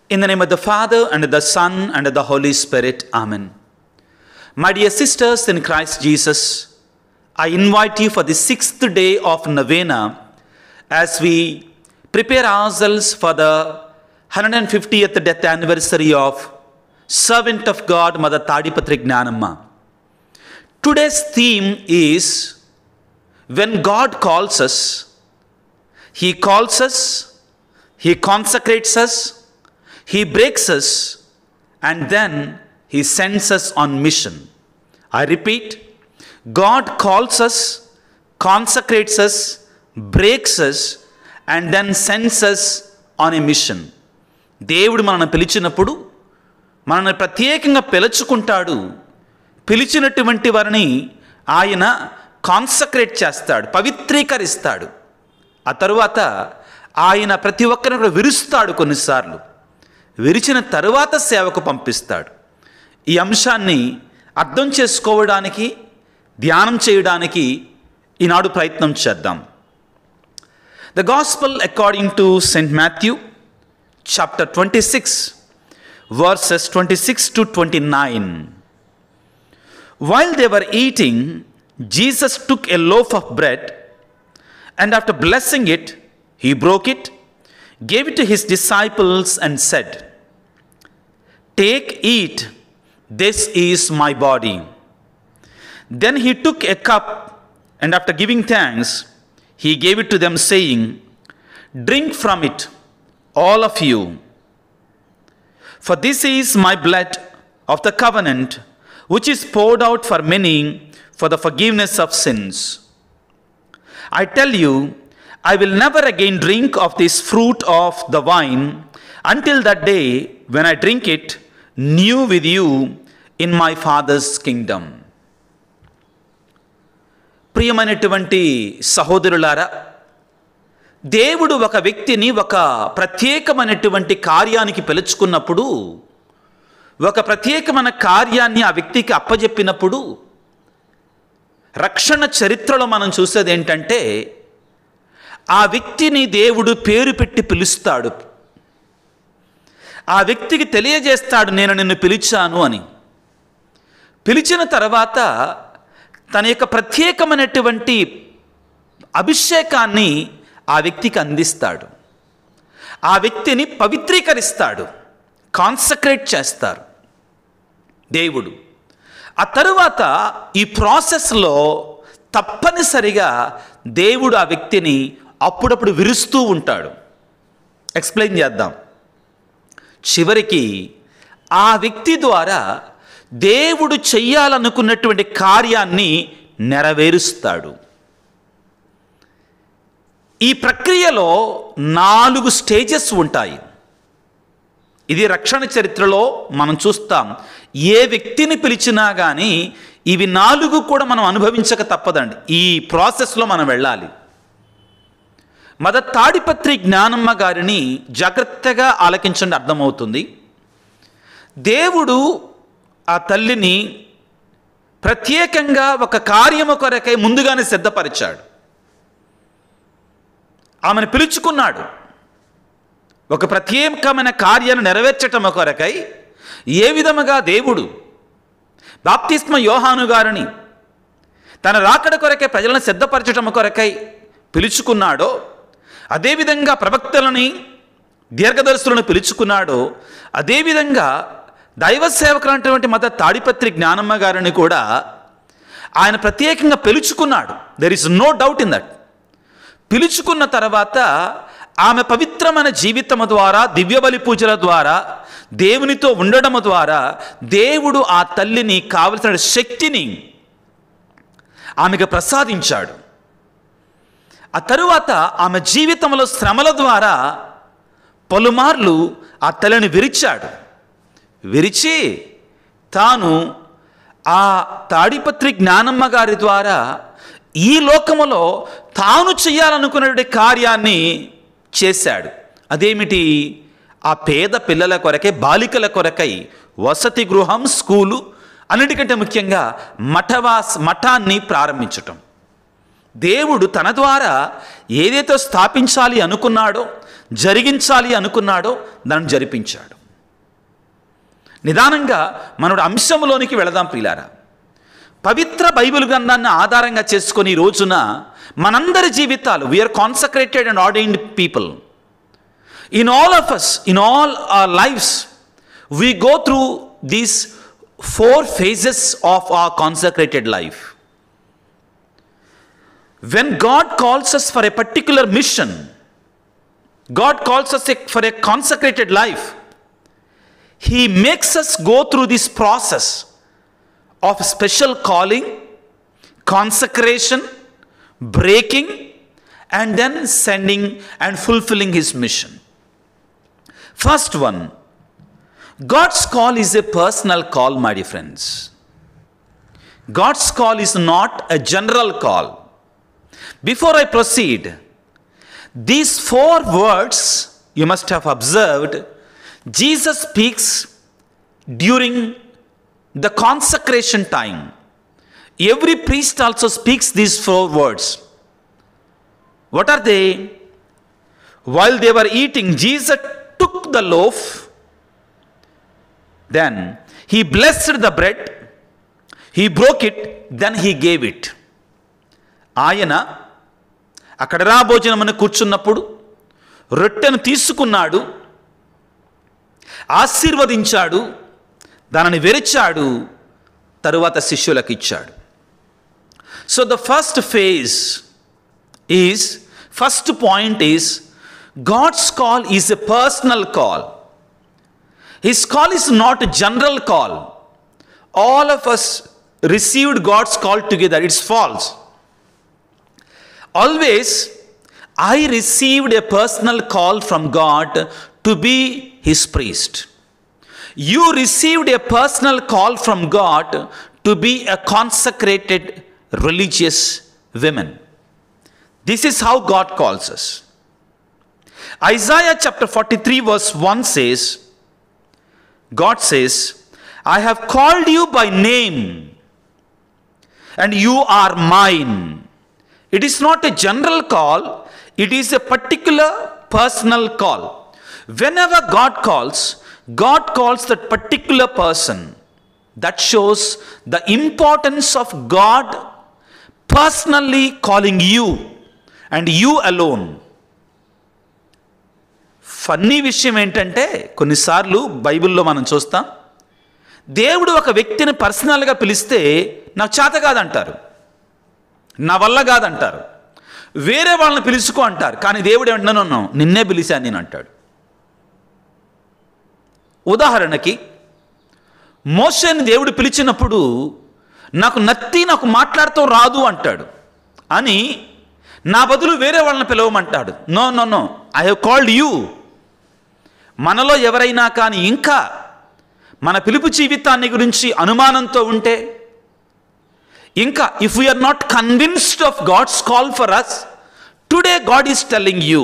In the name of the Father, and of the Son, and of the Holy Spirit. Amen. My dear sisters in Christ Jesus, I invite you for the 6th day of Novena as we prepare ourselves for the 150th death anniversary of Servant of God, Mother Tadipatri Gnanamma. Today's theme is when God calls us, He calls us, He consecrates us, He breaks us, and then He sends us on mission. I repeat, God calls us, consecrates us, breaks us, and then sends us on a mission. దేవుడు మనల్ని పిలిచినప్పుడు మనల్ని ప్రత్యేకంగా పిలుచుకుంటాడు. పిలిచినటువంటి వారిని ఆయన consecrate చేస్తాడు, పవిత్రీకరిస్తాడు. ఆ తరువాత ఆయన ప్రతి ఒక్కరిని కూడా విరుస్తాడు. కొన్నిసార్లు విరిచిన తరువాత సేవకు పంపిస్తాడు. ఈ అంశాన్ని అర్థం చేసుకోవడానికి, ధ్యానం చేయడానికి ఈనాడు ప్రయత్నం చేద్దాం. The Gospel according to St. Matthew, chapter 26, verses 26 to 29. While they were eating, Jesus took a loaf of bread, and after blessing it, He broke it, gave it to His disciples, and said, "Take, eat, this is my body." Then He took a cup, and after giving thanks, He gave it to them, saying, "Drink from it, all of you. For this is my blood of the covenant, which is poured out for many for the forgiveness of sins. I tell you, I will never again drink of this fruit of the vine until that day when I drink it new with you in my Father's kingdom." ప్రియమైనటువంటి సహోదరులారా, దేవుడు ఒక వ్యక్తిని ఒక ప్రత్యేకమైనటువంటి కార్యానికి పిలుచుకున్నప్పుడు, ఒక ప్రత్యేకమైన కార్యాన్ని ఆ వ్యక్తికి అప్పజెప్పినప్పుడు, రక్షణ చరిత్రలో మనం చూసేది ఏంటంటే, ఆ వ్యక్తిని దేవుడు పేరు పెట్టి పిలుస్తాడు. ఆ వ్యక్తికి తెలియజేస్తాడు, నేను నిన్ను పిలిచాను అని. పిలిచిన తర్వాత తన యొక్క ప్రత్యేకమైనటువంటి అభిషేకాన్ని ఆ వ్యక్తికి అందిస్తాడు. ఆ వ్యక్తిని పవిత్రీకరిస్తాడు, కాన్సక్రేట్ చేస్తారు దేవుడు. ఆ తరువాత ఈ ప్రాసెస్లో తప్పనిసరిగా దేవుడు ఆ వ్యక్తిని అప్పుడప్పుడు విరుస్తూ ఉంటాడు. ఎక్స్ప్లెయిన్ చేద్దాం. చివరికి ఆ వ్యక్తి ద్వారా దేవుడు చెయ్యాలనుకున్నటువంటి కార్యాన్ని నెరవేరుస్తాడు. ఈ ప్రక్రియలో 4 స్టేజెస్ ఉంటాయి. ఇది రక్షణ చరిత్రలో మనం చూస్తాం. ఏ వ్యక్తిని పిలిచినా కానీ ఇవి 4 కూడా మనం అనుభవించక తప్పదండి. ఈ ప్రాసెస్లో మనం వెళ్ళాలి. మదర్ తాడిపత్రి జ్ఞానమ్మ గారిని జాగ్రత్తగా ఆలకించండి, అర్థమవుతుంది. దేవుడు ఆ తల్లిని ప్రత్యేకంగా ఒక కార్యము కొరకై ముందుగానే సిద్ధపరిచాడు. ఆమెను పిలుచుకున్నాడు. ఒక ప్రత్యేకమైన కార్యాన్ని నెరవేర్చటం కొరకై ఏ విధముగా దేవుడు బాప్తిస్మ యోహాను గారిని తన రాకడ కొరకై ప్రజలను సిద్ధపరచటం కొరకై పిలుచుకున్నాడో, అదేవిధంగా ప్రవక్తలని, దీర్ఘదర్శులను పిలుచుకున్నాడో, అదేవిధంగా దైవ సేవకులైనటువంటి మదర్ తాడిపత్రి జ్ఞానమ్మ గారిని కూడా ఆయన ప్రత్యేకంగా పిలుచుకున్నాడు. There is no doubt in that. పిలుచుకున్న తర్వాత ఆమె పవిత్రమైన జీవితము ద్వారా, దివ్యబలి పూజల ద్వారా, దేవునితో ఉండడము ద్వారా దేవుడు ఆ తల్లిని కావలసిన శక్తిని ఆమెకు ప్రసాదించాడు. ఆ తరువాత ఆమె జీవితంలో శ్రమల ద్వారా పలుమార్లు ఆ తల్లిని విరిచాడు. విరిచి తాను ఆ తాడిపత్రి జ్ఞానమ్మ గారి ద్వారా ఈ లోకములో తాను చేయాలనుకునే కార్యాన్ని చేశాడు. అదేమిటి? ఆ పేద పిల్లల కొరకై, బాలికల కొరకై వసతి గృహం, స్కూలు, అన్నిటికంటే ముఖ్యంగా మఠాన్ని ప్రారంభించటం. దేవుడు తన ద్వారా ఏదైతే స్థాపించాలి అనుకున్నాడో, జరిగించాలి అనుకున్నాడో దాన్ని జరిపించాడు. నిదానంగా మనడు అంశంలోనికి వెళదాం ప్రియులారా. పవిత్ర బైబిల్ గ్రంథాన్ని ఆధారంగా చేసుకొని ఈ రోజున మనందరి జీవితాలు, we are consecrated and ordained people. In all of us, in all our lives, we go through these 4 phases of our consecrated life. When God calls us for a particular mission, God calls us for a consecrated life, He makes us go through this process of special calling, consecration, breaking, and then sending and fulfilling His mission. First one, God's call is a personal call, my dear friends. God's call is not a general call. Before I proceed, these 4 words you must have observed, Jesus speaks during the consecration time. Every priest also speaks these 4 words. What are they? While they were eating, Jesus took the loaf. Then He blessed the bread, He broke it, then He gave it. ఆయన అక్కడ భోజనమును కూర్చున్నప్పుడు రొట్టెను తీసుకున్నాడు, ఆశీర్వదించాడు, దానిని విరిచాడు, తరువాత శిష్యులకు ఇచ్చాడు. So the first phase is, first point is, God's call is a personal call. His call is not a general call. All of us received God's call together. It's false. Always, I received a personal call from God to be His priest. You received a personal call from God to be a consecrated religious women. This is how God calls us. Isaiah chapter 43 verse 1 says, God says, I have called you by name and you are mine. It is not a general call, it is a particular personal call. Whenever God calls that particular person. That shows the importance of God personally calling you and you alone. Funny విషయం ఏంటంటే, కొన్నిసార్లు బైబిల్లో మనం చూస్తాం, దేవుడు ఒక వ్యక్తిని పర్సనల్గా పిలిస్తే నాకు చేత కాదంటారు, నా వల్ల కాదంటారు, వేరే వాళ్ళని పిలుచుకో అంటారు. కానీ దేవుడు ఏమంటున్నాను, నిన్నే పిలిచాను నేను అంటాడు. ఉదాహరణకి మోషేని దేవుడు పిలిచినప్పుడు నాకు మాట్లాడుతూ రాదు అంటాడు, అని నా బదులు వేరే వాళ్ళని పిలవమంటాడు. No no no, I have called you. మనలో ఎవరైనా కానీ ఇంకా మన పిలుపు జీవితాన్ని గురించి అనుమానంతో ఉంటే, ఇంకా if we are not convinced of God's call for us, today God is telling you,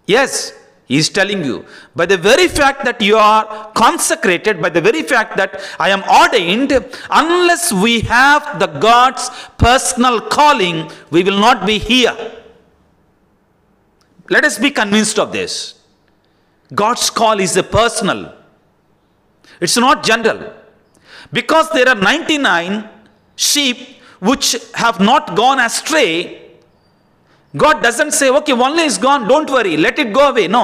yes, He is telling you, by the very fact that you are consecrated, by the very fact that I am ordained, unless we have the God's personal calling, we will not be here. Let us be convinced of this. God's call is a personal. It's not general. Because there are 99 sheep which have not gone astray, God doesn't say, okay, one is gone, don't worry, let it go away. No.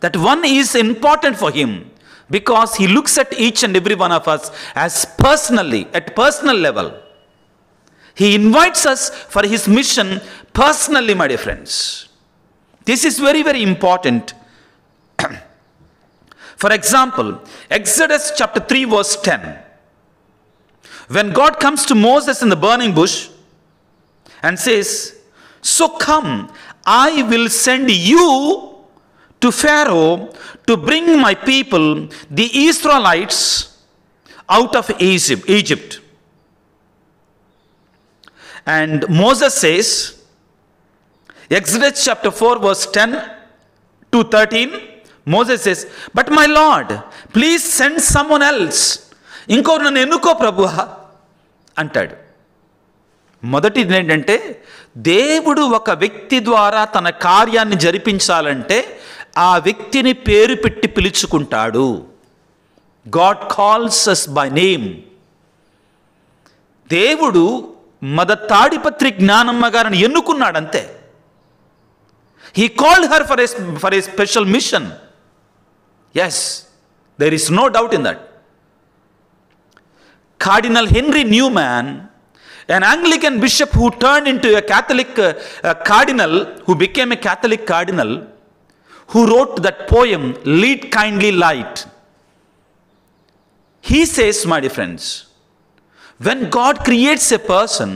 That one is important for Him, because He looks at each and every one of us as personally, at personal level. He invites us for His mission personally, my dear friends. This is very, very important. For example, Exodus chapter 3 verse 10. When God comes to Moses in the burning bush and says, so come, I will send you to Pharaoh to bring my people, the Israelites, out of Egypt. And Moses says, Exodus chapter 4 verse 10 to 13, Moses says, but my Lord, please send someone else. ఇంకో నన్ను ఎన్నుకో ప్రభువా అంటాడు. మొదటిది ఏంటంటే, దేవుడు ఒక వ్యక్తి ద్వారా తన కార్యాన్ని జరిపించాలంటే ఆ వ్యక్తిని పేరు పెట్టి పిలుచుకుంటాడు. God calls us by name. దేవుడు మదర్ తాడిపత్రి జ్ఞానమ్మ గారిని ఎన్నుకున్నాడు అంతే. He called her for a special mission. Yes, there is no doubt in that. Cardinal Henry Newman, an Anglican bishop who turned into a Catholic cardinal, who became a Catholic cardinal, who wrote that poem, Lead Kindly Light. He says, my dear friends, when God creates a person,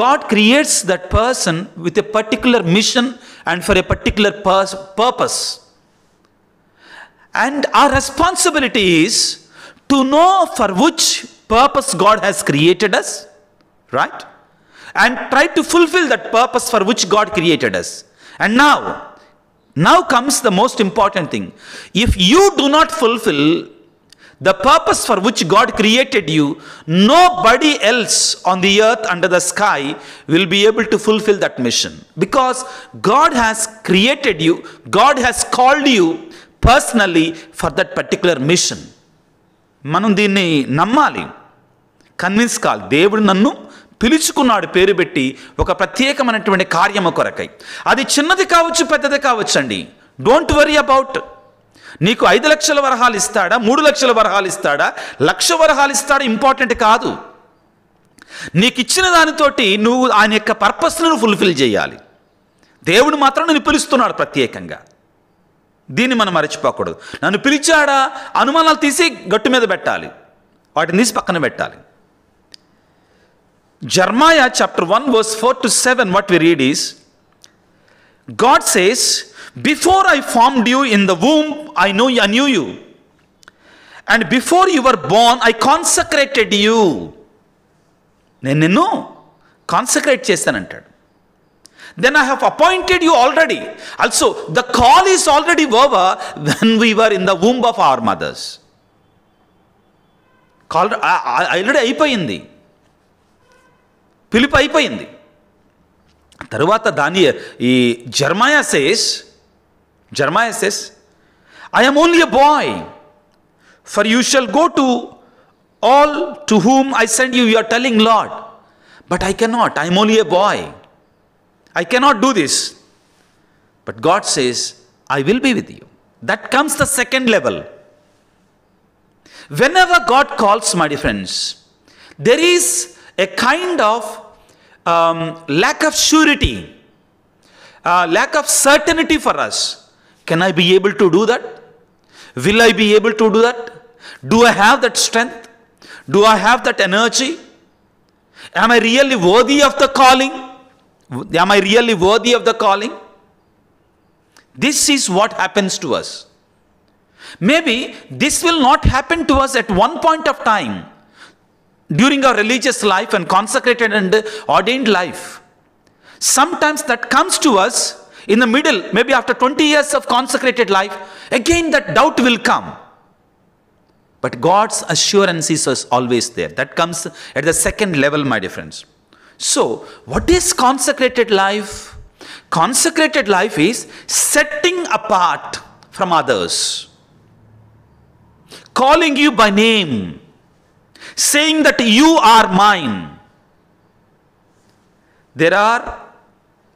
God creates that person with a particular mission and for a particular purpose. And our responsibility is to know for which purpose God has created us, right? And try to fulfill that purpose for which God created us. And now comes the most important thing. If you do not fulfill the purpose for which God created you, nobody else on the earth, under the sky, will be able to fulfill that mission. Because God has created you, God has called you personally for that particular mission. మనం దీన్ని నమ్మాలి, convince కావాలి. దేవుడు నన్ను పిలుచుకున్నాడు పేరు పెట్టి ఒక ప్రత్యేకమైనటువంటి కార్యము కొరకై. అది చిన్నది కావచ్చు, పెద్దది కావచ్చు అండి. Don't worry about. నీకు 5 లక్షల వరహాలు ఇస్తాడా, 3 లక్షల వరహాలు ఇస్తాడా, 1,00,000 వరహాలు ఇస్తాడా, ఇంపార్టెంట్ కాదు. నీకు ఇచ్చిన దానితోటి నువ్వు ఆయన యొక్క పర్పస్ను ఫుల్ఫిల్ చేయాలి. దేవుడు మాత్రం నేను పిలుస్తున్నాడు ప్రత్యేకంగా. దీన్ని మనం మరచిపోకూడదు. నన్ను పిలిచాడా, అనుమానాలు తీసి గట్టు మీద పెట్టాలి, వాటిని తీసి పక్కన పెట్టాలి. Jeremiah chapter 1 verse 4 to 7, what we read is, God says, before I formed you in the womb, I knew you. And before you were born, I consecrated you. నేను నిన్ను consecrate చేస్తానంటాడు. Then I have appointed you already. Also, the call is already over when we were in the womb of our mothers. Call already అయిపోయింది, పిలుపు అయిపోయింది. తరువాత ఈ జెర్మయా says, I am only a boy, for you shall go to all to whom I send you. You are telling Lord, but I cannot. I am only a boy. I cannot do this. But God says, I will be with you. That comes the second level. Whenever God calls, my dear friends, there is a kind of lack of surety, lack of certainty for us. Can I be able to do that? Will I be able to do that? Do I have that strength? Do I have that energy? Am I really worthy of the calling? Am I really worthy of the calling? This is what happens to us. Maybe this will not happen to us at one point of time during our religious life and consecrated and ordained life. Sometimes that comes to us in the middle, maybe after 20 years of consecrated life, again that doubt will come. But God's assurance is always there. That comes at the second level, my dear friends. So, what is consecrated life? Consecrated life is setting apart from others, calling you by name, saying that you are mine. There are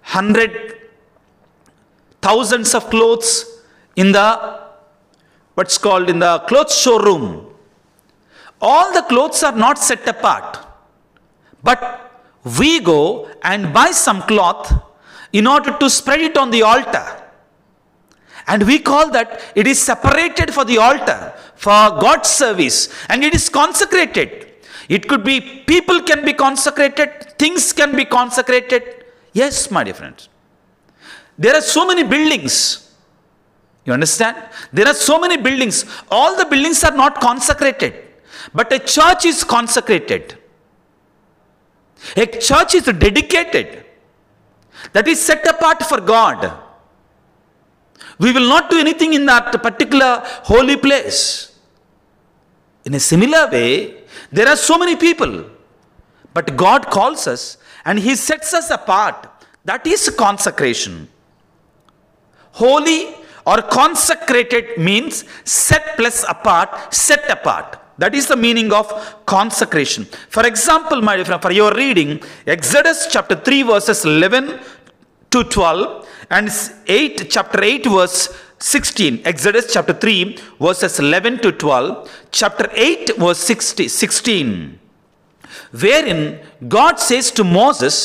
100,000s of clothes in the clothes showroom. All the clothes are not set apart, but we go and buy some cloth in order to spread it on the altar. And we call that it is separated for the altar, for God's service, and it is consecrated. It could be people can be consecrated, things can be consecrated. Yes, my dear friends. There are so many buildings. You understand? There are so many buildings. All the buildings are not consecrated, but a church is consecrated. A church is dedicated, that is set apart for God. We will not do anything in that particular holy place. In a similar way, there are so many people, but God calls us and he sets us apart. That is consecration. Holy or consecrated means set plus apart, set apart. That is the meaning of consecration. For example, my friend, for your reading, Exodus chapter 3 verses 11 to 12 and chapter 8 verse 16. Exodus chapter 3 verses 11 to 12, chapter 8 verse 16. Wherein God says to Moses,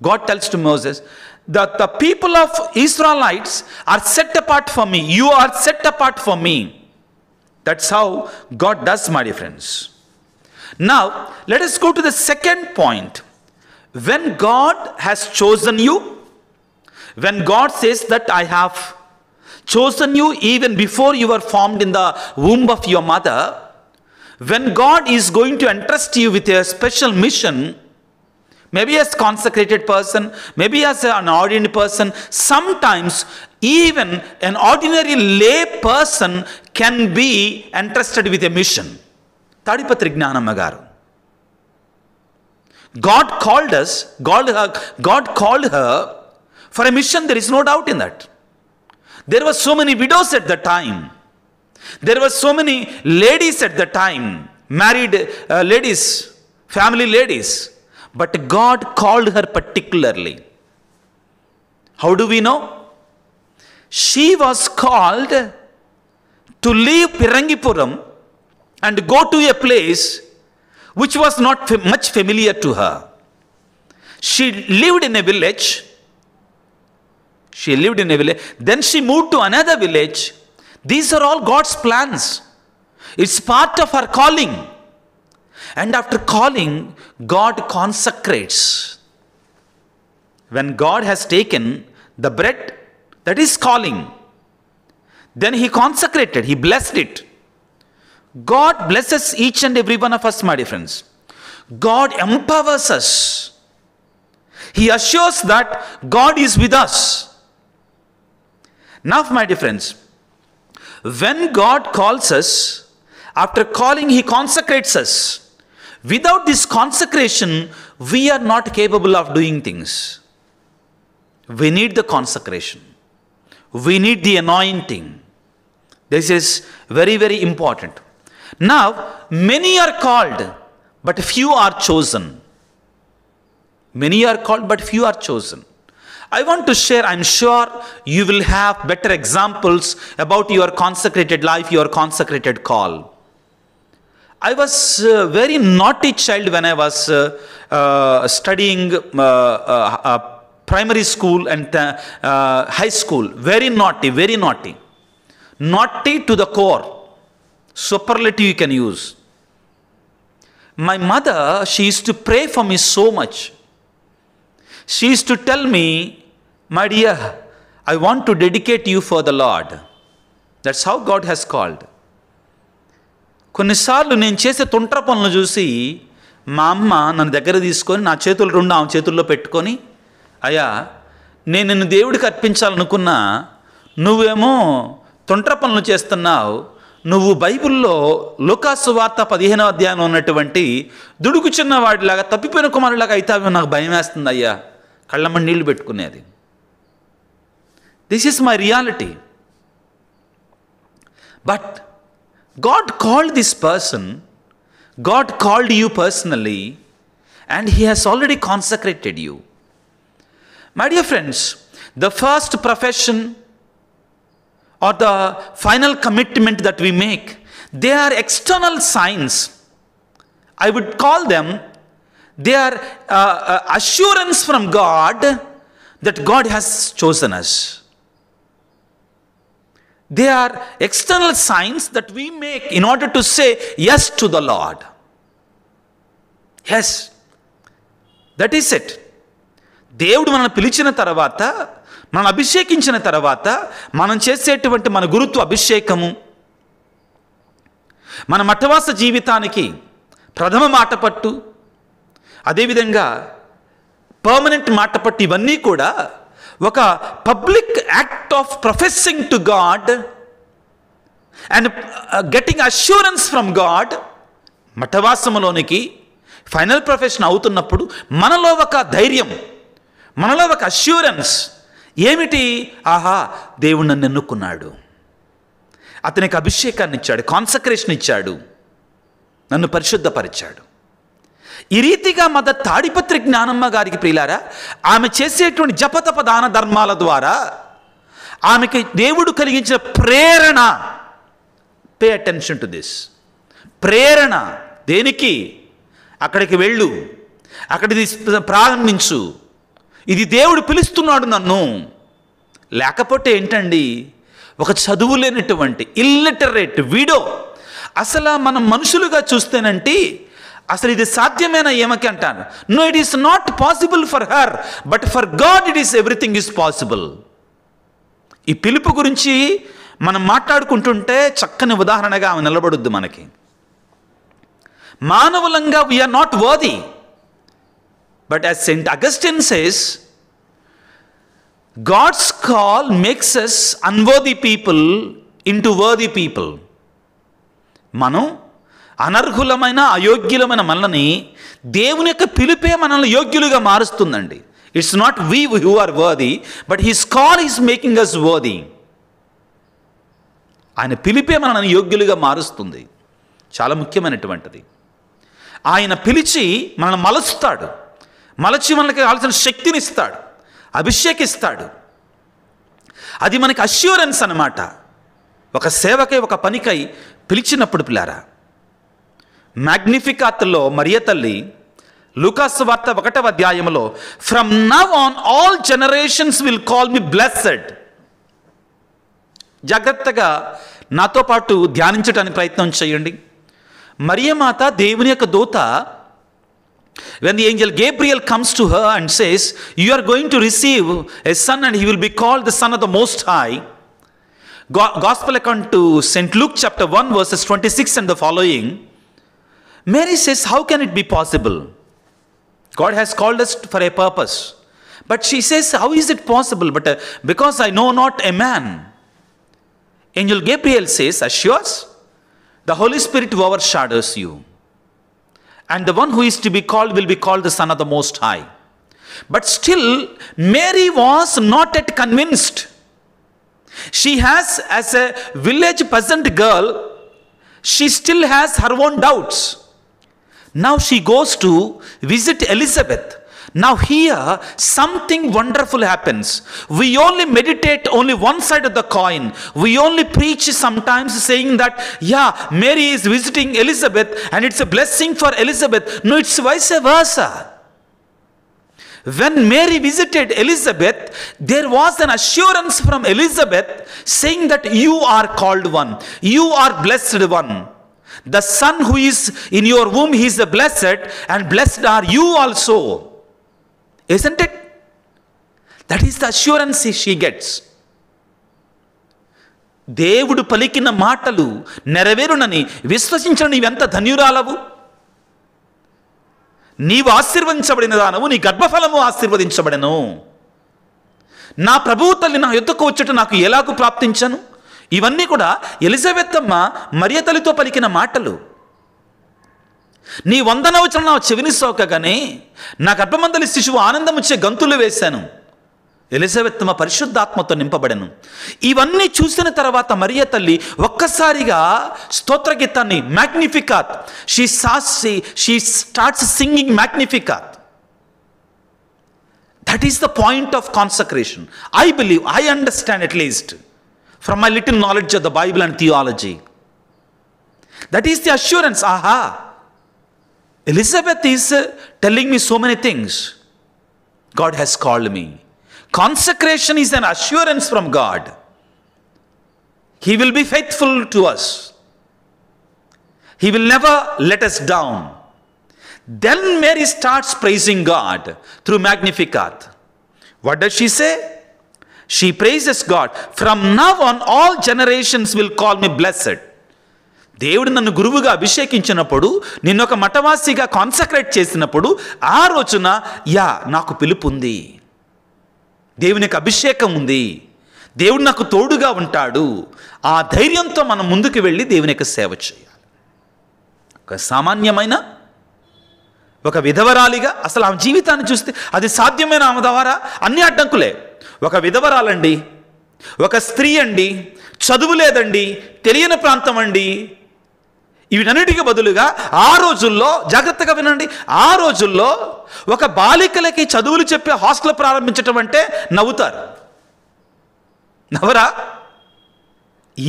God tells to Moses, that the people of Israelites are set apart for me. You are set apart for me. That's how God does, my dear friends. Now, let us go to the second point. When God has chosen you, when God says that I have chosen you even before you were formed in the womb of your mother, when God is going to entrust you with a special mission, maybe as consecrated person, maybe as an ordinary person, sometimes even an ordinary lay person can be entrusted with a mission. Tadipatri Gnanamma garu. God called us, God called her for a mission, there is no doubt in that. There were so many widows at the time. There were so many ladies at the time, married ladies, family ladies. But God called her particularly. How do we know? She was called to leave Pirangipuram and go to a place which was not much familiar to her. She lived in a village. Then she moved to another village. These are all God's plans. It's part of her calling. And after calling, God consecrates. When God has taken the bread, that is calling, then he consecrated, he blessed it. God blesses each and every one of us, my dear friends. God empowers us. He assures that God is with us. Now, my dear friends, when God calls us, after calling, he consecrates us. Without this consecration, we are not capable of doing things. We need the consecration. We need the anointing. This is very, very important. Now, many are called, but few are chosen. Many are called, but few are chosen. I want to share, I'm sure you will have better examples about your consecrated life, your consecrated call. I was a very naughty child when I was studying primary school and high school. Very naughty, very naughty. Naughty to the core. Superlative you can use. My mother, she used to pray for me so much. She used to tell me, my dear, I want to dedicate you for the Lord. That's how God has called. కొన్నిసార్లు నేను చేసే తొంట్ర పనులు చూసి మా అమ్మ నన్ను దగ్గర తీసుకొని నా చేతులు రెండు ఆమె చేతుల్లో పెట్టుకొని, అయ్యా నేను నిన్ను దేవుడికి అర్పించాలనుకున్నా, నువ్వేమో తొంట్ర పనులు చేస్తున్నావు, నువ్వు బైబిల్లో లూకాసు వార్త 15వ అధ్యాయంలో ఉన్నటువంటి దుడుకు చిన్నవాడిలాగా తప్పిపోయిన కుమారులాగా అయితే నాకు భయం వేస్తుంది అయ్యా, కళ్ళమ్మ నీళ్లు పెట్టుకునేది. This is my reality. But God called this person, God called you personally, and he has already consecrated you. My dear friends, the first profession or the final commitment that we make, they are external signs. I would call them, they are assurance from God that God has chosen us. They are external signs that we make in order to say yes to the Lord. Yes, that is it. దేవుడు మనల్ని పిలిచిన తర్వాత, మనం అభిషేకించిన తర్వాత, మనం చేసేటువంటి మన గురుత్వ అభిషేకము, మన మఠవాస జీవితానికి ప్రథమ మాటపట్టు, అదేవిధంగా పర్మనెంట్ మాటపట్టు, ఇవన్నీ కూడా ఒక public act of professing to God and getting assurance from God. మఠవాసములోనికి ఫైనల్ ప్రొఫెషన్ అవుతున్నప్పుడు మనలో ఒక ధైర్యం, మనలో ఒక అష్యూరెన్స్ ఏమిటి? ఆహా, దేవుడు నన్ను ఎన్నుకున్నాడు, అతనికి అభిషేకాన్ని ఇచ్చాడు, కాన్సక్రేషన్ ఇచ్చాడు, నన్ను పరిశుద్ధపరిచాడు. ఈ రీతిగా మదర్ తాడిపత్రి జ్ఞానమ్మ గారికి ప్రియులారా, ఆమె చేసేటువంటి జపతప దాన ధర్మాల ద్వారా ఆమెకి దేవుడు కలిగించిన ప్రేరణ, పే అటెన్షన్ టు దిస్, ప్రేరణ దేనికి? అక్కడికి వెళ్ళు, అక్కడిది ప్రారంభించు, ఇది దేవుడు పిలుస్తున్నాడు నన్ను. లేకపోతే ఏంటండి, ఒక చదువు లేనటువంటి ఇల్లిటరేట్ వీడో, అసలు మనం మనుషులుగా చూస్తేనంటే అసలు ఇది సాధ్యమేనా ఏమకి అంటాను. No, it is not possible for her, but for God it is everything is possible. ఈ పిలుపు గురించి మనం మాట్లాడుకుంటుంటే చక్కని ఉదాహరణగా ఆమె నిలబడుద్ది మనకి. మానవులంగా we are not worthy, but as saint Augustine says, God's call makes us unworthy people into worthy people. మనం అనర్హులమైన అయోగ్యులమైన మనల్ని దేవుని యొక్క పిలుపే మనల్ని యోగ్యులుగా మారుస్తుందండి. It's not we who are worthy, but his call is making us worthy. ఆయన పిలిపే మనల్ని యోగ్యులుగా మారుస్తుంది. చాలా ముఖ్యమైనటువంటిది. ఆయన పిలిచి మనల్ని మలుస్తాడు, మలచి మనకి కావాల్సిన శక్తిని ఇస్తాడు, అభిషేకిస్తాడు. అది మనకి అష్యూరెన్స్ అన్నమాట. ఒక సేవకై, ఒక పనికై పిలిచినప్పుడు పిల్లారా, మ్యాగ్నిఫికాత్లో మరియ తల్లి లూకాసు వార్త 1వ అధ్యాయంలో, from now on all generations will call me blessed. జాగ్రత్తగా నాతో పాటు ధ్యానించడానికి ప్రయత్నం చేయండి. మరియమాత దేవుని యొక్క దూత, when the angel Gabriel comes to her and says, you are going to receive a son and he will be called the Son of the Most High. Gospel according to St. Luke chapter 1 verses 26 and the following, Mary says, how can it be possible? God has called us for a purpose. But she says, how is it possible? But because I know not a man. Angel Gabriel says, assures, the Holy Spirit overshadows you. And the one who is to be called will be called the Son of the Most High. But still, Mary was not yet convinced. She has, as a village peasant girl, she still has her own doubts. Now she goes to visit Elizabeth. Now here, something wonderful happens. We only meditate only one side of the coin. We only preach sometimes saying that, yeah, Mary is visiting Elizabeth and it's a blessing for Elizabeth. No, it's vice versa. When Mary visited Elizabeth, there was an assurance from Elizabeth saying that you are called one. You are blessed one. The son who is in your womb, he is the blessed, and blessed are you also. Isn't it? That is the assurance she gets. దేవుడు పలికిన మాటలు నెరవేరునని విశ్వసించిన నీవెంత ధన్యురాలవు. నీవు ఆశీర్వదించబడిన దానవు, నీ గర్భఫలము ఆశీర్వదించబడెను. నా ప్రభువు తల్లి నా యొద్దకు వచ్చుట నాకు ఎలాగూ ప్రాప్తించను. ఇవన్నీ కూడా ఎలిజబెత్ అమ్మ మరియ తల్లితో పలికిన మాటలు. నీ వందనవచనం నా చెవిని సోకగానే నా గర్భమందలి శిశువు ఆనందముచ్చే గంతులు వేశాను. ఎలిజబెత్ అమ్మ పరిశుద్ధాత్మతో నింపబడెను. ఇవన్నీ చూసిన తర్వాత మరియ తల్లి ఒక్కసారిగా స్తోత్రగీతాన్ని, magnificat, she starts singing magnificat. That is the point of consecration. I believe, I understand at least from my little knowledge of the Bible and theology. That is the assurance. Aha, Elizabeth is telling me so many things. God has called me. Consecration is an assurance from God. He will be faithful to us. He will never let us down. Then Mary starts praising God through Magnificat. What does she say? She praises God. From now on, all generations will call me blessed. దేవుడు నన్ను గురువుగా అభిషేకించినప్పుడు, నిన్ను ఒక మఠవాసిగా consecrate చేసినప్పుడు, ఆ రోజున నాకు పిలుపు ఉంది, దేవుని యొక్క అభిషేకం ఉంది, దేవుడు నాకు తోడుగా ఉంటాడు. ఆ ధైర్యంతో మనం ముందుకు వెళ్ళి దేవుని యొక్క సేవ చేయాలి. ఒక సామాన్యమైన ఒక విధవరాలిగా అసలు ఆమె జీవితాన్ని చూస్తే అది సాధ్యమైన ఆమె ద్వారా అన్ని అడ్డంకులే. ఒక విధవరాలండి, ఒక స్త్రీ అండి, చదువు లేదండి, తెలియని ప్రాంతం అండి. వీటన్నిటికీ బదులుగా ఆ రోజుల్లో, జాగ్రత్తగా వినండి, ఆ రోజుల్లో ఒక బాలికలకి చదువులు చెప్పే హాస్టల్ ప్రారంభించటం అంటే నవ్వుతారు. నవ్వరా?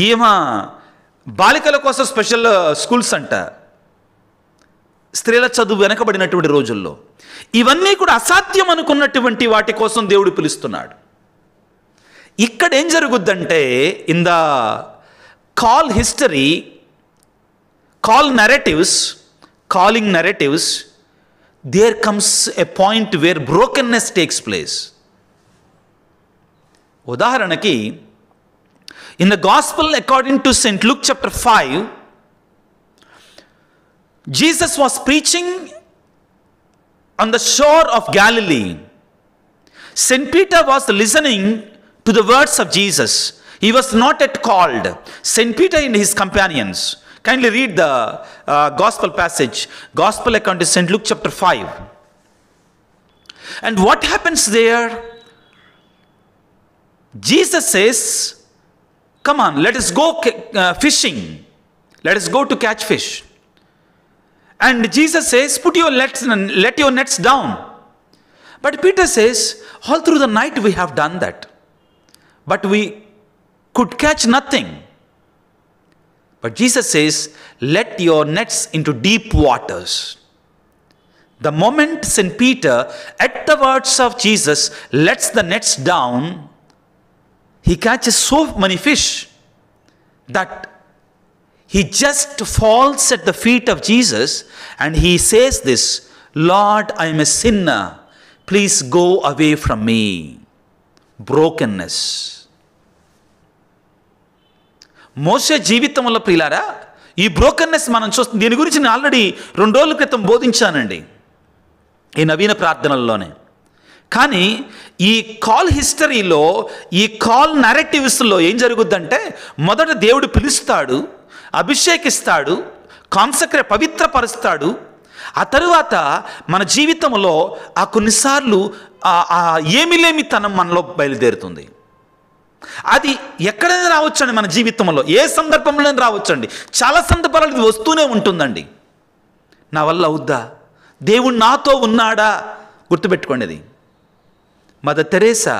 ఏమా బాలికల కోసం స్పెషల్ స్కూల్స్ అంట, స్త్రీల చదువు వెనకబడినటువంటి రోజుల్లో ఇవన్నీ కూడా అసాధ్యం అనుకున్నటువంటి వాటి కోసం దేవుడు పిలుస్తున్నాడు. ఇక్కడ ఏం జరుగుద్దంటే, in the call history, calling narratives, there comes a point where brokenness takes place. ఉదాహరణకి, in the gospel according to St. Luke chapter 5, Jesus was preaching on the shore of Galilee. St. Peter was listening to the words of Jesus. He was not yet called. St. Peter and his companions. Kindly read the gospel passage, gospel according to St. Luke chapter 5. And what happens there? Jesus says, come on, let us go fishing. Let us go to catch fish. And Jesus says, let your nets down. But Peter says, all through the night we have done that, but we could catch nothing. But Jesus says, let your nets into deep waters. The moment St. Peter, at the words of Jesus, lets the nets down, he catches so many fish that he just falls at the feet of Jesus and he says this, Lord, I am a sinner. Please go away from me. Brokenness. మోషే జీవితంలో ప్రియులారా, ఈ brokenness మనం చూస్తాం. దీని గురించి నేను already 2 రోజుల క్రితం బోధించానండి ఈ నవీన ప్రార్థనల్లోనే. కానీ ఈ కాల్ హిస్టరీలో, ఈ కాల్ నరేటివ్స్లో ఏం జరుగుద్దంటే, మొదట దేవుడు పిలుస్తాడు, అభిషేకిస్తాడు, పవిత్రపరుస్తాడు. ఆ తరువాత మన జీవితంలో ఆ కొన్నిసార్లు ఏమిలేమితనం మనలో బయలుదేరుతుంది. అది ఎక్కడైనా రావచ్చండి, మన జీవితంలో ఏ సందర్భంలో రావచ్చండి. చాలా సందర్భాలు ఇది వస్తూనే ఉంటుందండి. నా వల్ల అవుద్దా? దేవుడు నాతో ఉన్నాడా? గుర్తుపెట్టుకోండి, అది మదర్ తెరేసా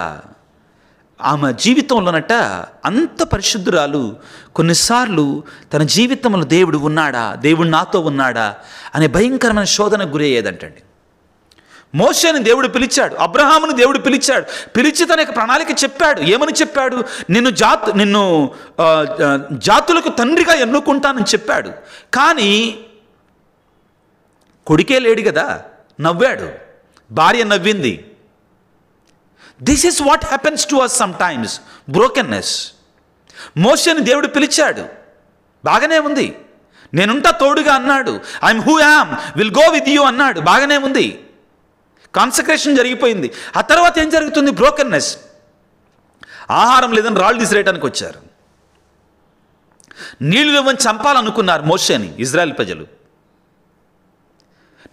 ఆమె జీవితంలోనట అంత పరిశుద్ధురాలు. కొన్నిసార్లు తన జీవితంలో దేవుడు ఉన్నాడా, దేవుడు నాతో ఉన్నాడా అనే భయంకరమైన శోధనకు గురయ్యేదంటండి. మోషేని దేవుడు పిలిచాడు, అబ్రహామును దేవుడు పిలిచాడు, పిలిచి తన యొక్క ప్రణాళిక చెప్పాడు. ఏమని చెప్పాడు? నిన్ను జాతులకు తండ్రిగా ఎన్నుకుంటానని చెప్పాడు. కానీ కొడుకే లేడు కదా, నవ్వాడు, భార్య నవ్వింది. This is what happens to us sometimes, brokenness. మోషేని దేవుడు పిలిచాడు, బాగానే ఉంది, నేనుంటా తోడుగా అన్నాడు. I am who am, will go with you అన్నాడు, బాగానే ఉంది. కాన్సక్రేషన్ జరిగిపోయింది. ఆ తర్వాత ఏం జరుగుతుంది? బ్రోకెన్నెస్. ఆహారం లేదని రాళ్ళు తీసిరేయడానికి వచ్చారు. నీళ్లు లేవని చంపాలనుకున్నారు మోషేని ఇజ్రాయెల్ ప్రజలు.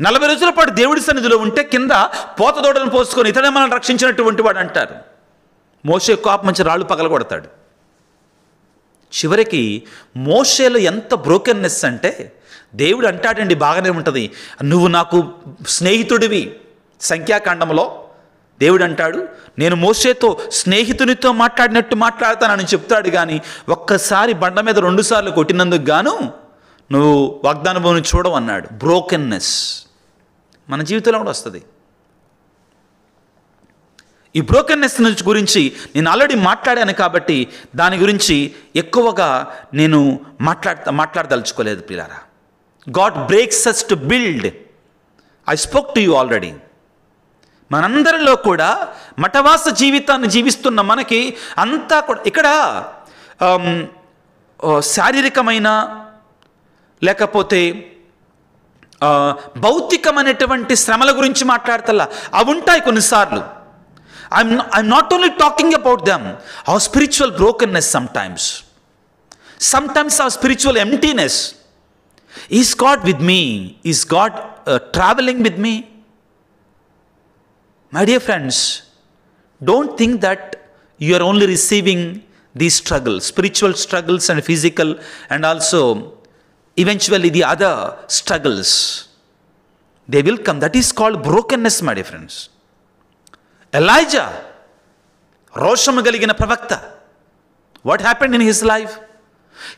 40 రోజుల పాటు దేవుడి సన్నిధిలో ఉంటే కింద పోతదోడను పోసుకొని ఇతడే మనల్ని రక్షించినటువంటి వాడు అంటారు. మోషే కోపం మంచి రాళ్ళు పగలగొడతాడు. చివరికి మోషేలో ఎంత బ్రోకెన్నెస్ అంటే, దేవుడు అంటాడండి, బాగానే ఉంటుంది, నువ్వు నాకు స్నేహితుడివి. సంఖ్యాకాండంలో దేవుడు అంటాడు, నేను మోషేతో స్నేహితునితో మాట్లాడినట్టు మాట్లాడతానని చెప్తాడు. కానీ ఒక్కసారి బండ మీద 2 సార్లు కొట్టినందుకు గాను నువ్వు వాగ్దాన భూమిని చూడవు అన్నాడు. బ్రోకెన్నెస్ మన జీవితంలో కూడా వస్తుంది. ఈ బ్రోకెన్నెస్ గురించి నేను ఆల్రెడీ మాట్లాడాను కాబట్టి దాని గురించి ఎక్కువగా నేను మాట్లాడదలుచుకోలేదు పిల్లారా. God breaks us to build. I spoke to you already. మనందరిలో కూడా మఠవాస జీవితాన్ని జీవిస్తున్న మనకి అంతా కూడా ఇక్కడ శారీరకమైన లేకపోతే భౌతికమైనటువంటి శ్రమల గురించి మాట్లాడతల్లా, అవి ఉంటాయి కొన్నిసార్లు. I'm not only talking about them, our spiritual brokenness sometimes our spiritual emptiness. Is God with me? Is God traveling with me? My dear friends, don't think that you are only receiving these struggles, spiritual struggles and physical, and also eventually the other struggles. They will come. That is called brokenness, my dear friends. Elijah, రోషము కలిగిన ప్రవక్త, what happened in his life?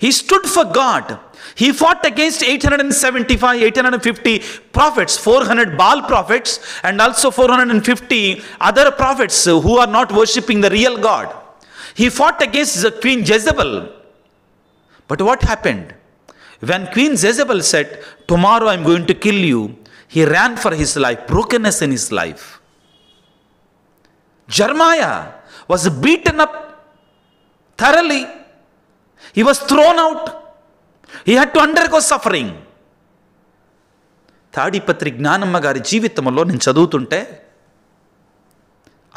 He stood for God. He fought against 875, 850 prophets, 400 Baal prophets, and also 450 other prophets who are not worshipping the real God. He fought against the Queen Jezebel. But what happened? When Queen Jezebel said, tomorrow I am going to kill you, he ran for his life, brokenness in his life. Jeremiah was beaten up thoroughly. He was thrown out. He had to undergo suffering. Tadipatri Gnanamma గారి జీవితంలో నేను చదువుతుంటే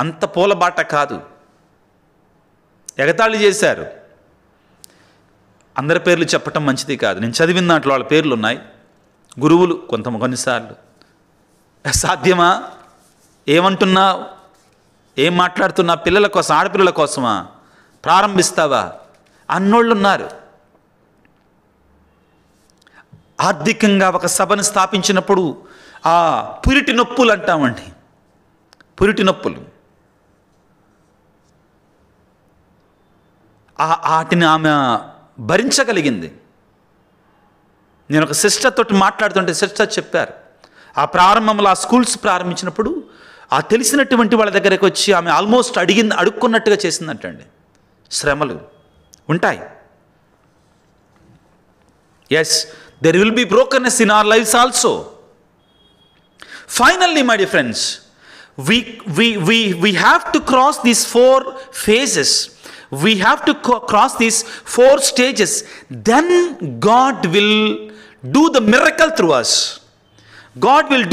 అంత పూలబాట కాదు. ఎగతాళి చేశారు. అందరి పేర్లు చెప్పటం మంచిది కాదు. నేను చదివిన దాంట్లో వాళ్ళ పేర్లు ఉన్నాయి. గురువులు కొన్నిసార్లు సాధ్యమా, ఏమంటున్నావు, ఏం మాట్లాడుతున్నా, పిల్లల కోసం, ఆడపిల్లల కోసమా ప్రారంభిస్తావా అన్నోళ్ళు ఉన్నారు. ఆర్థికంగా ఒక సభను స్థాపించినప్పుడు ఆ పురిటి నొప్పులు అంటామండి, పురిటి నొప్పులు, వాటిని ఆమె భరించగలిగింది. నేను ఒక సిస్టర్ తోటి మాట్లాడుతుంటే సిస్టర్ చెప్పారు, ఆ ప్రారంభంలో ఆ స్కూల్స్ ప్రారంభించినప్పుడు ఆ తెలిసినటువంటి వాళ్ళ దగ్గరకు వచ్చి ఆమె ఆల్మోస్ట్ అడుక్కున్నట్టుగా చేసిందంటండి. శ్రమలు ఉంటాయి. Yes, there will be brokenness in our lives also. Finally, my dear friends, we have to cross these 4 phases. We have to cross these 4 stages. Then God will do the miracle through us. God will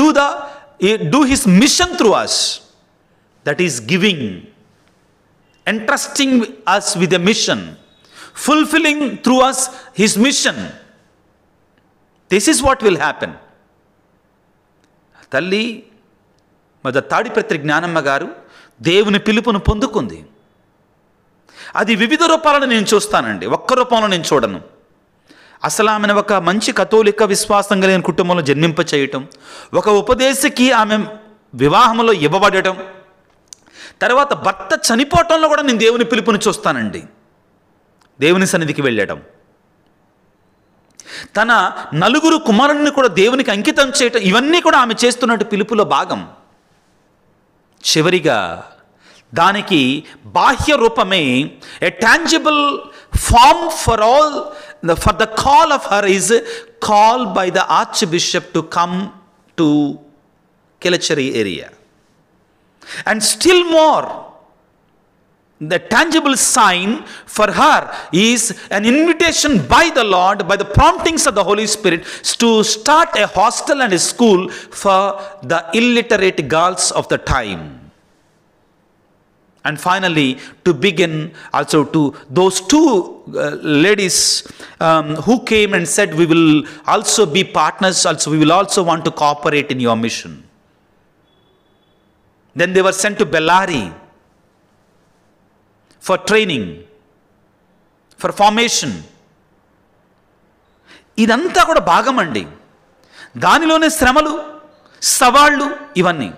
do his mission through us. That is giving, entrusting us with a mission, fulfilling through us his mission. This is what will happen. తల్లి తాడిపత్రి జ్ఞానమ్మ గారు దేవుని పిలుపును పొందుకుంది. అది వివిధ రూపాలను నేను చూస్తానండి, ఒక్క రూపంలో నేను చూడను. అసలు ఆమెను ఒక మంచి కథోలిక విశ్వాసం కలిగిన కుటుంబంలో జన్మింప చేయటం, ఒక ఉపదేశకి ఆమె వివాహంలో ఇవ్వబడటం, తర్వాత భర్త చనిపోవటంలో కూడా నేను దేవుని పిలుపుని చూస్తానండి. దేవుని సన్నిధికి వెళ్ళడం, తన నలుగురు కుమారుని కూడా దేవునికి అంకితం చేయటం, ఇవన్నీ కూడా ఆమె చేస్తున్నట్టు పిలుపులో భాగం. చివరిగా దానికి బాహ్య రూపమే, a tangible form for the call of her is called by the Archbishop to come to Kelacheri area. And still more, the tangible sign for her is an invitation by the Lord, by the promptings of the Holy Spirit, to start a hostel and a school for the illiterate girls of the time. And finally, to begin also to those 2 ladies who came and said, we will also be partners, also we will also want to cooperate in your mission. Then they were sent to Bellary for training, for formation. ఇదంతా కూడా భాగమండి. దానిలోనే శ్రమలు, సవాళ్ళు ఇవన్నీ.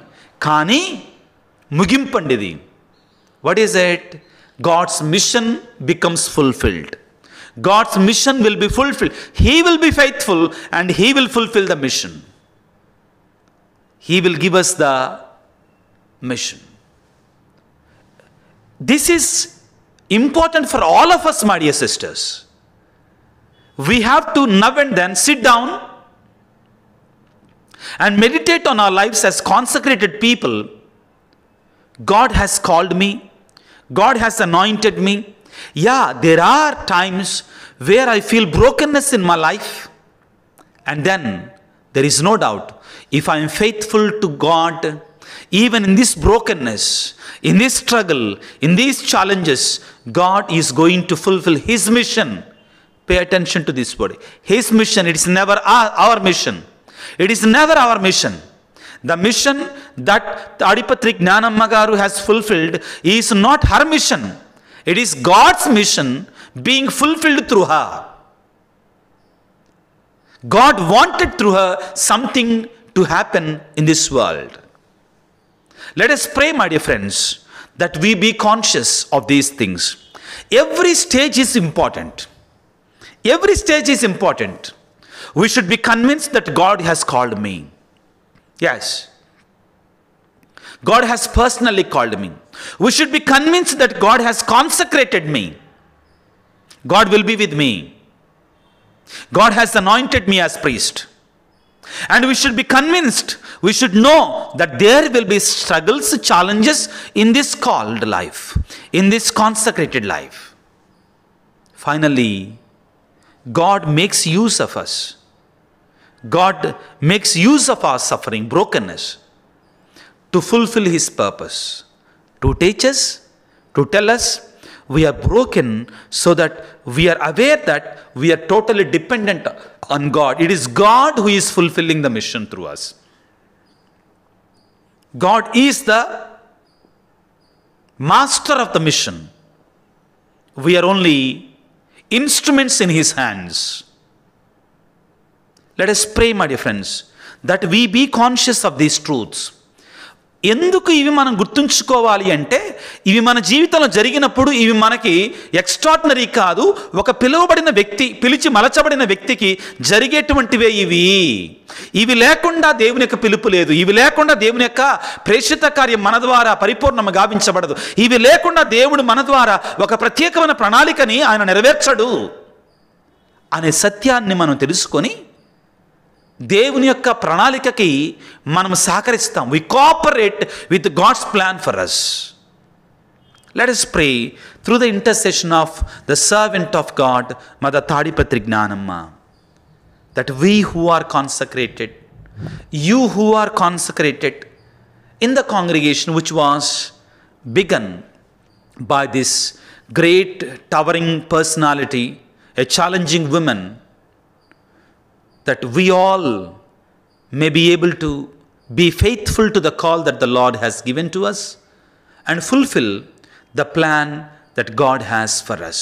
కానీ ముగింపండిది. What is it? God's mission becomes fulfilled. God's mission will be fulfilled. He will be faithful and he will fulfill the mission. He will give us the mission. This is important for all of us, my dear sisters. We have to now and then sit down and meditate on our lives as consecrated people. God has called me. God has anointed me. Yeah, there are times where I feel brokenness in my life. And then there is no doubt, if I am faithful to God, even in this brokenness, in this struggle, in these challenges, God is going to fulfill his mission. Pay attention to this word. His mission, it is never our mission. It is never our mission. The mission that Tadipatri Gnanamma Garu has fulfilled is not her mission. It is God's mission being fulfilled through her. God wanted through her something to happen in this world. Let us pray, my dear friends, that we be conscious of these things. Every stage is important. Every stage is important. We should be convinced that God has called me. Yes. God has personally called me. We should be convinced that God has consecrated me. God will be with me. God has anointed me as priest. And we should be convinced, we should know that there will be struggles, challenges in this called life, in this consecrated life. Finally, God makes use of us. God makes use of our suffering, brokenness, to fulfill His purpose, to teach us, to tell us we are broken so that we are aware that we are totally dependent on God. It is God who is fulfilling the mission through us. God is the master of the mission. We are only instruments in His hands. Let us pray, my dear friends, that we be conscious of these truths. ఎందుకు ఇవి మనం గుర్తుంచుకోవాలి అంటే, ఇవి మన జీవితంలో జరిగినప్పుడు ఇవి మనకి ఎక్స్ట్రాడినరీ కాదు, ఒక పిలువబడిన వ్యక్తి, పిలిచి మలచబడిన వ్యక్తికి జరిగేటువంటివే ఇవి. ఇవి లేకుండా దేవుని యొక్క పిలుపు లేదు. ఇవి లేకుండా దేవుని యొక్క ప్రేషిత కార్యం మన ద్వారా పరిపూర్ణంగా గావించబడదు. ఇవి లేకుండా దేవుడు మన ద్వారా ఒక ప్రత్యేకమైన ప్రణాళికని ఆయన నెరవేర్చడు అనే సత్యాన్ని మనం తెలుసుకొని దేవుని యొక్క ప్రణాళికకి మనం సహకరిస్తాం. We cooperate with God's plan for us. Let us pray through the intercession of the servant of God, Mother Tadipatri Gnanamma, that we who are consecrated, you who are consecrated in the congregation which was begun by this great towering personality, a challenging woman, that we all may be able to be faithful to the call that the Lord has given to us and fulfill the plan that God has for us.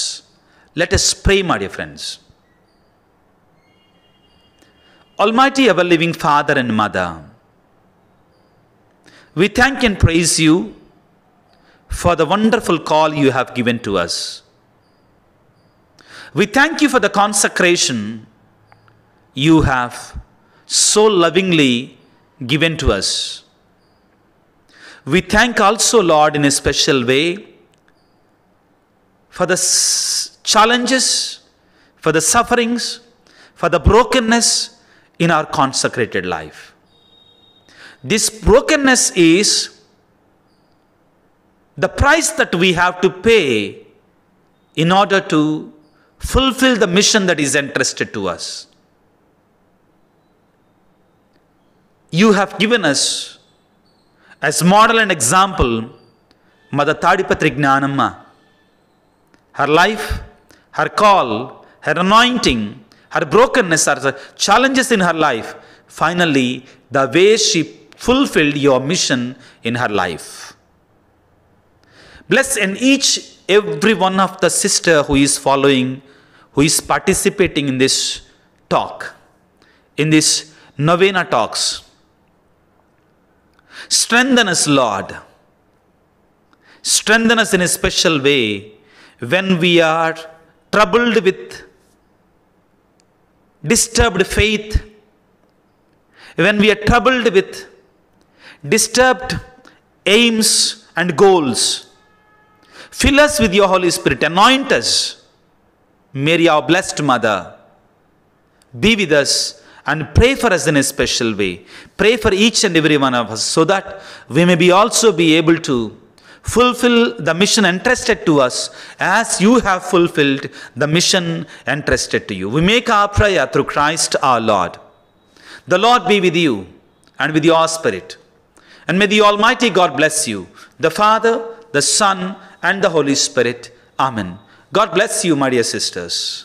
Let us pray, my dear friends. Almighty ever-living Father and Mother, we thank and praise you for the wonderful call you have given to us. We thank you for the consecration you have so lovingly given to us. We thank also, Lord, in a special way for the challenges, for the sufferings, for the brokenness in our consecrated life. This brokenness is the price that we have to pay in order to fulfill the mission that is entrusted to us. You have given us as model and example Mother Tadipatri Gnanamma. Her life, her call, her anointing, her brokenness are the challenges in her life. Finally, the way she fulfilled your mission in her life. Bless in each every one of the sister who is following, who is participating in this talk, in this novena talks. Strengthen us, Lord. Strengthen us in a special way when we are troubled with disturbed faith, when we are troubled with disturbed aims and goals. Fill us with your Holy Spirit. Anoint us. Mary, our blessed Mother, be with us and pray for us in a special way. Pray for each and every one of us so that we may be also be able to fulfill the mission entrusted to us as you have fulfilled the mission entrusted to you. We make our prayer through Christ our Lord. The Lord be with you and with your spirit. And may the Almighty God bless you, the Father, the Son, and the Holy Spirit. Amen. God bless you, my dear sisters.